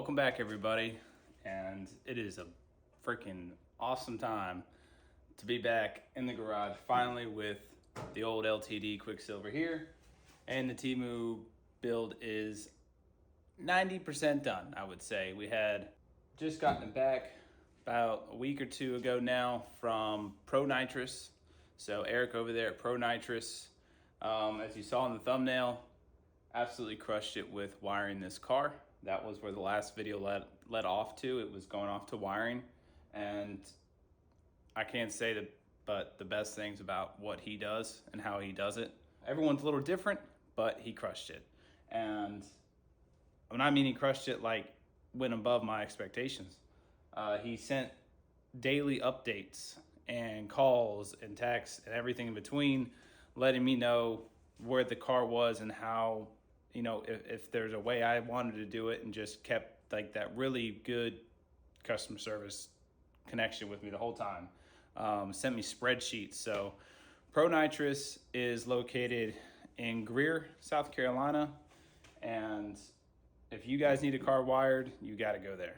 Welcome back, everybody, and it is a freaking awesome time to be back in the garage finally with the old LTD Quicksilver here, and the Temu build is 90% done. I would say we had just gotten it back about a week or two ago now from Pro Nitrous. So Eric over there at Pro Nitrous, as you saw in the thumbnail, absolutely crushed it with wiring this car. That was where the last video led off to. It was going off to wiring, and I can't say that but the best things about what he does and how he does it. Everyone's a little different, but he crushed it. And when I mean he crushed it, like went above my expectations. He sent daily updates and calls and texts and everything in between, letting me know where the car was and how, you know, if there's a way I wanted to do it, and just kept like that really good customer service connection with me the whole time. Sent me spreadsheets. So Pro Nitrous is located in Greer, South Carolina. And if you guys need a car wired, you got to go there.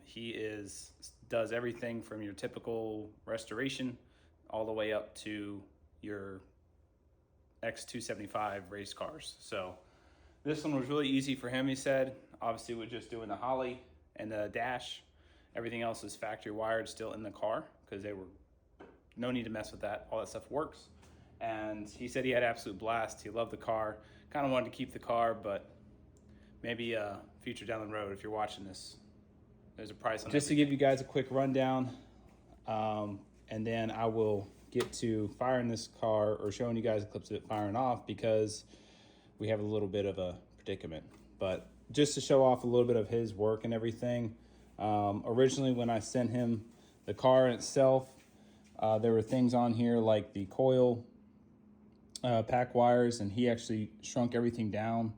He does everything from your typical restoration all the way up to your X275 race cars. So this one was really easy for him, he said. Obviously, we're just doing the Holley and the dash. Everything else is factory wired still in the car because they were no need to mess with that. All that stuff works. And he said he had absolute blast. He loved the car. Kind of wanted to keep the car, but maybe future down the road, if you're watching this, there's a price on it. Just to give you guys a quick rundown, and then I will get to firing this car or showing you guys clips of it firing off, because we have a little bit of a predicament. But just to show off a little bit of his work and everything, originally when I sent him the car itself, there were things on here like the coil pack wires, and he actually shrunk everything down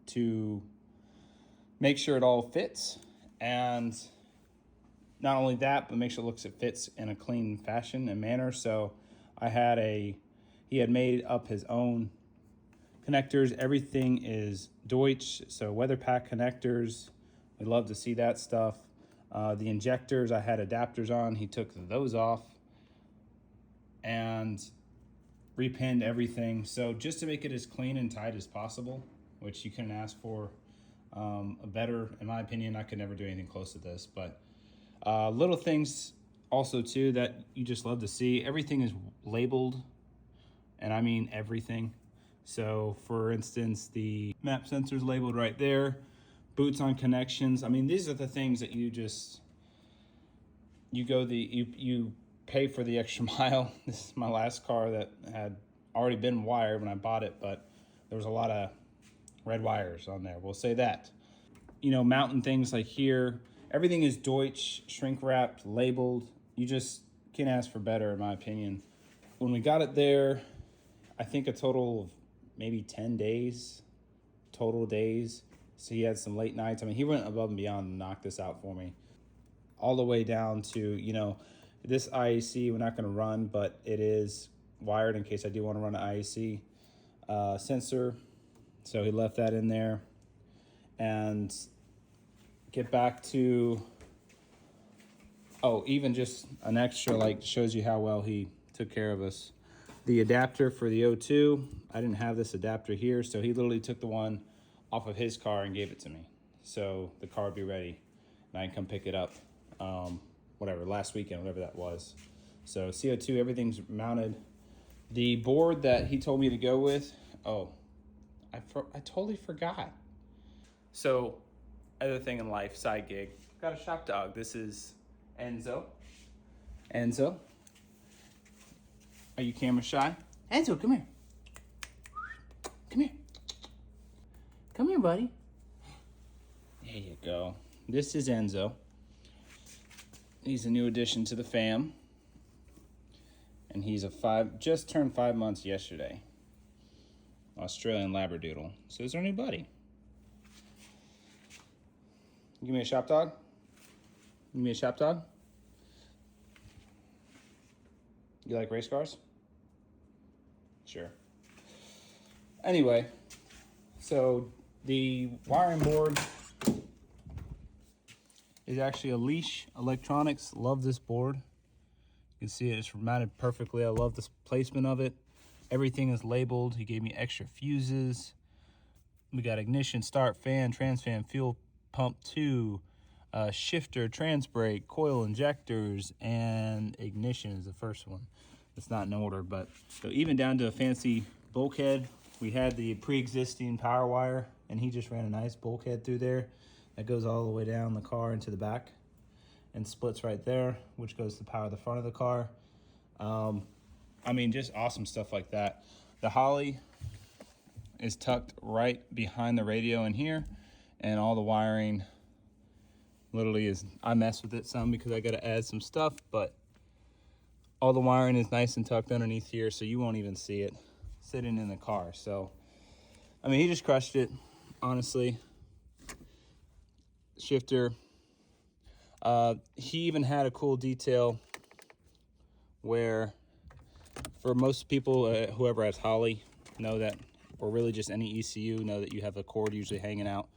to make sure it all fits. And not only that, but make sure it fits in a clean fashion and manner. So he had made up his own connectors. Everything is Deutsch, so weather pack connectors. We love to see that stuff. The injectors, I had adapters on. He took those off and repinned everything. So just to make it as clean and tight as possible, which you couldn't ask for a better, in my opinion. I could never do anything close to this. But little things also too that you just love to see. Everything is labeled, and I mean everything. So for instance, the map sensor's labeled right there, boots on connections. I mean, these are the things that you pay for the extra mile. This is my last car that had already been wired when I bought it, but there was a lot of red wires on there. We'll say that. You know, mounting things like here, everything is Deutsch, shrink wrapped, labeled. You just can't ask for better, in my opinion. When we got it there, I think a total of maybe 10 days, total days. So he had some late nights. I mean, he went above and beyond to knock this out for me. All the way down to, you know, this IAC we're not going to run, but it is wired in case I do want to run an IAC sensor. So he left that in there. And get back to, even just an extra, like, shows you how well he took care of us. The adapter for the O2, I didn't have this adapter here, so he literally took the one off of his car and gave it to me. So the car would be ready, and I can come pick it up, last weekend, whatever that was. So CO2, everything's mounted. The board that he told me to go with, I totally forgot. So, other thing in life, side gig, got a shop dog. This is Enzo. Enzo, are you camera shy? Enzo, come here. Come here. Come here, buddy. There you go. This is Enzo. He's a new addition to the fam. And he's just turned 5 months yesterday. Australian Labradoodle. So he's our new buddy. Give me a shop dog. Give me a shop dog. You like race cars? Sure. Anyway, so the wiring board is actually a leash electronics. Love this board. You can see it's mounted perfectly. I love the placement of it. Everything is labeled. He gave me extra fuses. We got ignition, start, fan, trans fan, fuel pump 2, shifter, trans brake, coil injectors, and ignition is the first one. It's not in order, but so even down to a fancy bulkhead. We had the pre-existing power wire, and he just ran a nice bulkhead through there that goes all the way down the car into the back and splits right there, which goes to power the front of the car. I mean, just awesome stuff like that. The Holley is tucked right behind the radio in here, and all the wiring literally is, I mess with it some because I got to add some stuff, but all the wiring is nice and tucked underneath here, so you won't even see it sitting in the car. So, I mean, he just crushed it, honestly. Shifter. He even had a cool detail where, for most people, whoever has Holley, know that, or really just any ECU, know that you have a cord usually hanging out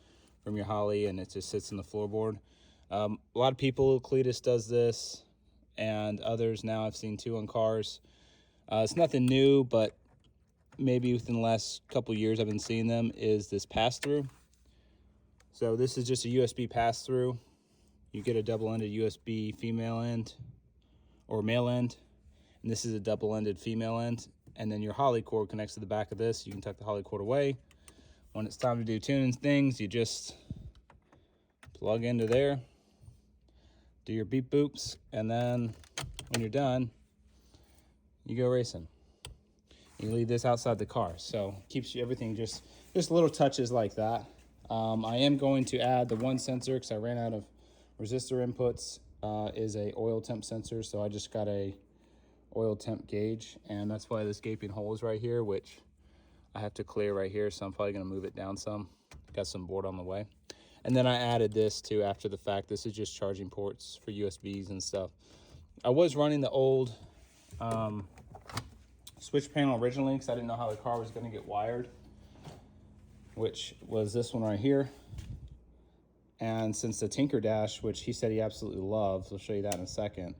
from your Holley and it just sits in the floorboard. A lot of people, Cletus does this, and others now I've seen too on cars. It's nothing new, but maybe within the last couple years I've been seeing them, is this pass-through. So this is just a USB pass-through. You get a double-ended USB female end or male end, and this is a double-ended female end. And then your Holley cord connects to the back of this. You can tuck the Holley cord away. When it's time to do tuning things, you just plug into there, do your beep boops, and then when you're done, you go racing. You leave this outside the car, so keeps you everything just little touches like that. I am going to add the one sensor because I ran out of resistor inputs. Is a oil temp sensor, so I just got a oil temp gauge, and that's why this gaping hole is right here, which I have to clear right here, so I'm probably going to move it down some. Got some board on the way. And then I added this too after the fact. This is just charging ports for USBs and stuff. I was running the old switch panel originally because I didn't know how the car was going to get wired, which was this one right here. And since the Tinker Dash, which he said he absolutely loves, I'll show you that in a second,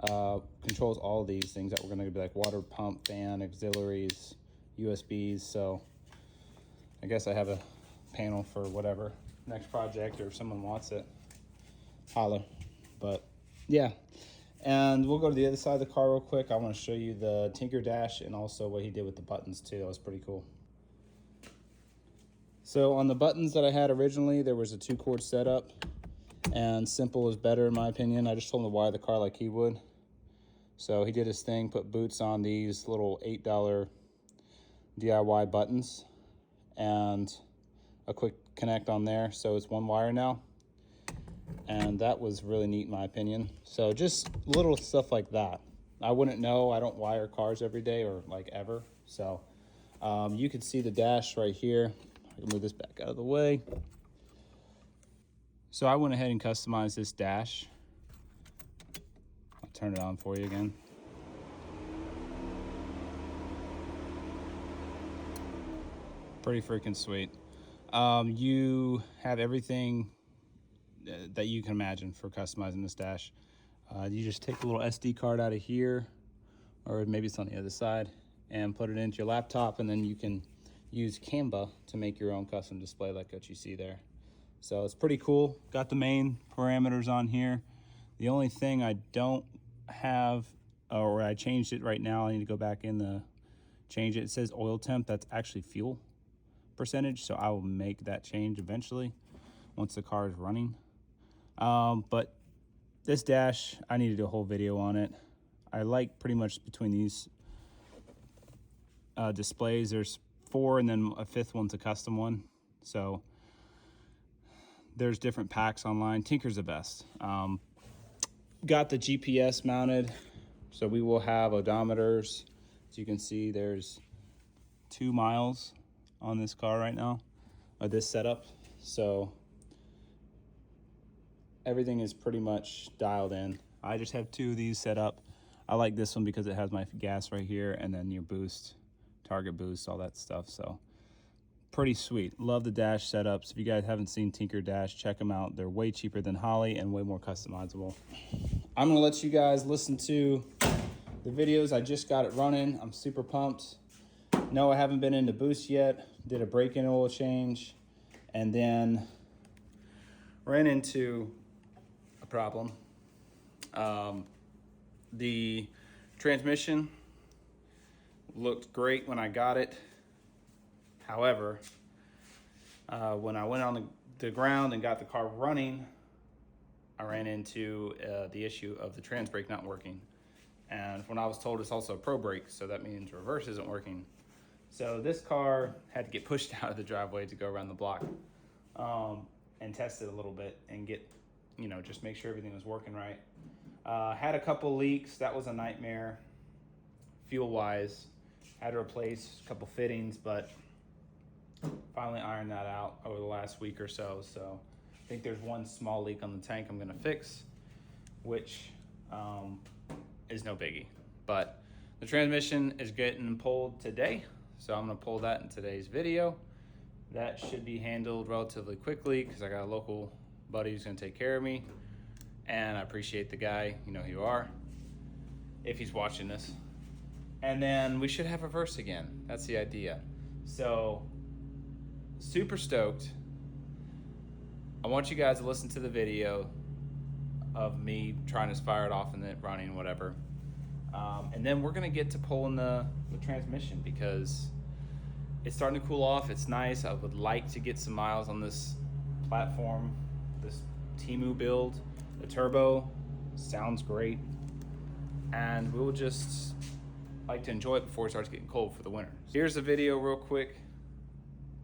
controls all of these things that were going to be like water pump, fan, auxiliaries, USBs. So I guess I have a panel for whatever next project, or if someone wants it, holler. But yeah, and we'll go to the other side of the car real quick. I want to show you the Tinker Dash and also what he did with the buttons too. That was pretty cool. So on the buttons that I had originally, there was a 2-cord setup, and simple is better in my opinion. I just told him to wire the car like he would. So he did his thing, put boots on these little $8 DIY buttons and a quick connect on there. So it's one wire now. And that was really neat in my opinion. So just little stuff like that. I wouldn't know. I don't wire cars every day or like ever. So you can see the dash right here. I can move this back out of the way. So I went ahead and customized this dash. I'll turn it on for you again. Pretty freaking sweet. You have everything that you can imagine for customizing this dash. You just take a little SD card out of here, or maybe it's on the other side, and put it into your laptop, and then you can use Canva to make your own custom display like what you see there. So it's pretty cool. Got the main parameters on here. The only thing I don't have, or I changed it right now, I need to go back in the change it. It says oil temp, that's actually fuel percentage, so I will make that change eventually once the car is running. But this dash, I need to do a whole video on it. I like pretty much between these displays, there's 4 and then a 5th one's a custom one. So there's different packs online. Tinker's the best. Got the GPS mounted, so we will have odometers. As you can see, there's 2 miles on this car right now, or this setup. So everything is pretty much dialed in. I just have 2 of these set up. I like this one because it has my gas right here, and then your boost, target boost, all that stuff. So pretty sweet. Love the dash setups. If you guys haven't seen Tinker Dash, check them out. They're way cheaper than Holley and way more customizable. I'm gonna let you guys listen to the videos. I just got it running. I'm super pumped. No, I haven't been into boost yet. Did a break-in oil change and then ran into a problem. The transmission looked great when I got it. However, when I went on the ground and got the car running, I ran into the issue of the trans brake not working. And when I was told it's also a pro brake, so that means reverse isn't working. So this car had to get pushed out of the driveway to go around the block and test it a little bit and get, just make sure everything was working right. Had a couple leaks. That was a nightmare fuel-wise. Had to replace a couple fittings, but finally ironed that out over the last week or so. So I think there's one small leak on the tank I'm gonna fix, which is no biggie. But the transmission is getting pulled today, so I'm gonna pull that in today's video. That should be handled relatively quickly because I got a local buddy who's gonna take care of me. And I appreciate the guy, you know who you are, if he's watching this. And then we should have reverse again. That's the idea. So, super stoked. I want you guys to listen to the video of me trying to fire it off and then running, whatever. And then we're gonna get to pulling the transmission because it's starting to cool off. It's nice. I would like to get some miles on this platform, this Temu build. The turbo sounds great, and we'll just like to enjoy it before it starts getting cold for the winter. Here's a video real quick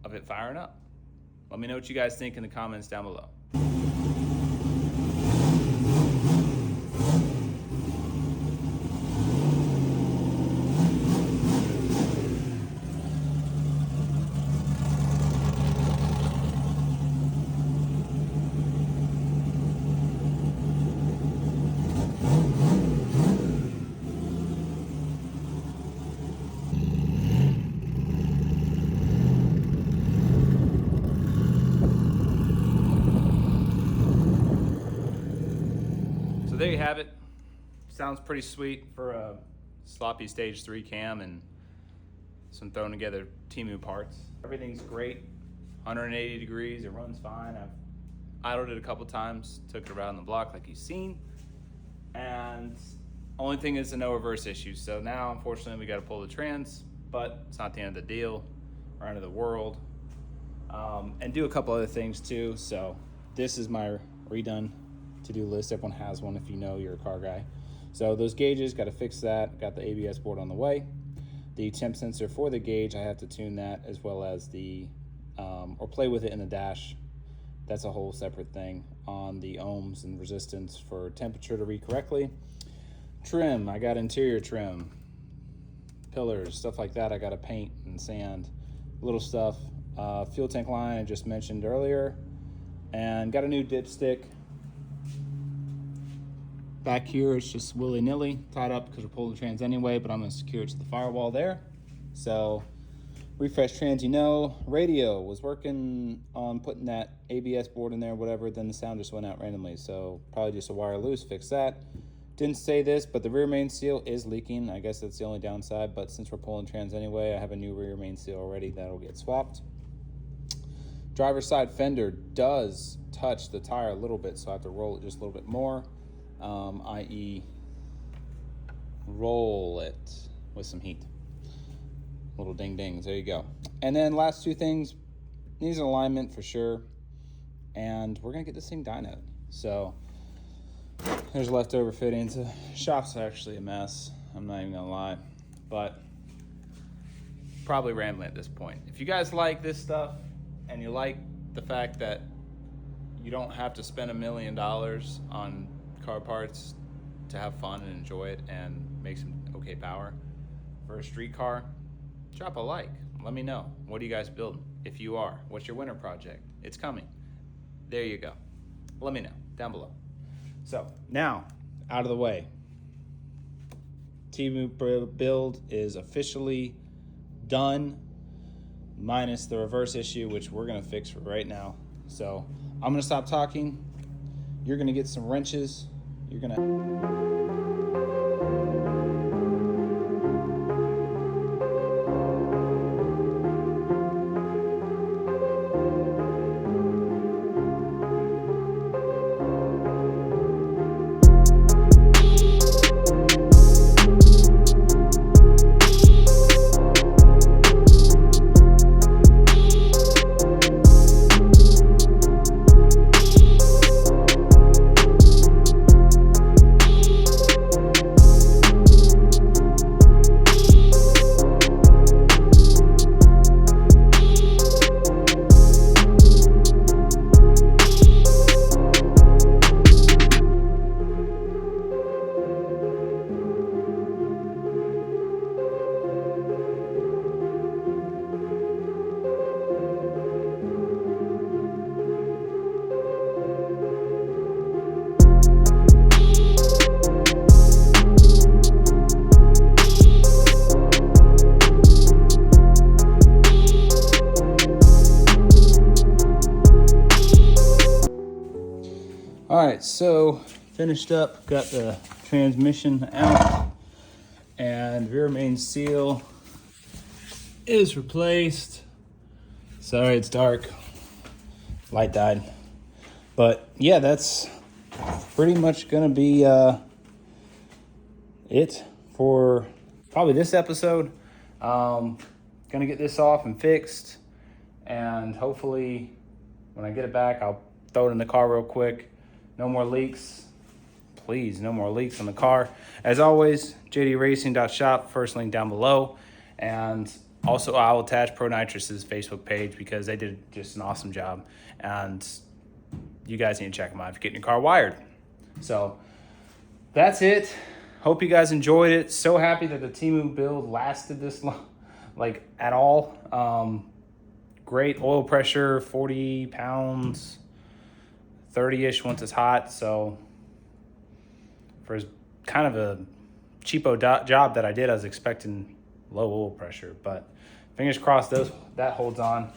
of it firing up. Let me know what you guys think in the comments down below. There you have it. Sounds pretty sweet for a sloppy stage 3 cam and some thrown together Temu parts. Everything's great, 180 degrees, it runs fine. I've idled it a couple times, took it around the block like you've seen. And only thing is the no reverse issue. So now, unfortunately, we gotta pull the trans, but it's not the end of the deal or end of the world. And do a couple other things too. So this is my redone to-do list. Everyone has one if you know you're a car guy. So those gauges, got to fix that. Got the ABS board on the way. The temp sensor for the gauge, I have to tune that, as well as the or play with it in the dash. That's a whole separate thing on the ohms and resistance for temperature to read correctly. Trim, I got interior trim, pillars, stuff like that. I got to paint and sand, little stuff. Fuel tank line I just mentioned earlier, and got a new dipstick. Back here, it's just willy-nilly tied up because we're pulling the trans anyway, but I'm gonna secure it to the firewall there. So, refresh trans, radio was working on putting that ABS board in there, whatever, then the sound just went out randomly. So, probably just a wire loose, fix that. Didn't say this, but the rear main seal is leaking. I guess that's the only downside, but since we're pulling trans anyway, I have a new rear main seal already that'll get swapped. Driver's side fender does touch the tire a little bit, so I have to roll it just a little bit more. I.e. roll it with some heat. Little ding dings, there you go. And then last two things, needs an alignment for sure. And we're gonna get this thing dynoed. So there's leftover fittings. The shop's actually a mess, I'm not even gonna lie. But probably rambling at this point. If you guys like this stuff and you like the fact that you don't have to spend $1 million on car parts to have fun and enjoy it and make some okay power for a street car, drop a like. Let me know. What are you guys building? If you are, what's your winter project? It's coming. There you go. Let me know down below. So now, out of the way. Temu build is officially done. minus the reverse issue, which we're gonna fix right now. So I'm gonna stop talking. You're gonna get some wrenches. You're gonna... All right, so finished up, got the transmission out, and rear main seal is replaced. Sorry, it's dark, light died. But yeah, that's pretty much gonna be it for probably this episode. Gonna get this off and fixed, and hopefully when I get it back, I'll throw it in the car real quick. No more leaks. Please, no more leaks on the car. As always, jdracing.shop, first link down below. And also I will attach Pro Nitrous's Facebook page because they did just an awesome job. And you guys need to check them out if you're getting your car wired. So that's it. Hope you guys enjoyed it. So happy that the Temu build lasted this long, like at all. Great oil pressure, 40 pounds. 30-ish once it's hot, so for as kind of a cheapo job that I did, I was expecting low oil pressure, but fingers crossed that holds on.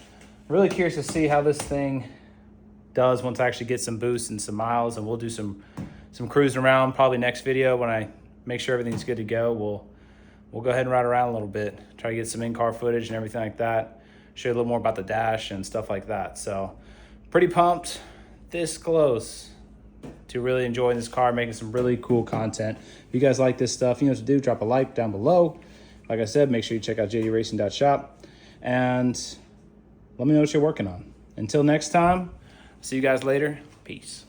Really curious to see how this thing does once I actually get some boost and some miles, and we'll do some cruising around probably next video when I make sure everything's good to go. We'll go ahead and ride around a little bit, try to get some in-car footage and everything like that, show you a little more about the dash and stuff like that. So pretty pumped. This close to really enjoying this car, making some really cool content. If you guys like this stuff, you know what to do. Drop a like down below. Like I said, make sure you check out jdracing.shop and let me know what you're working on. Until next time, see you guys later. Peace.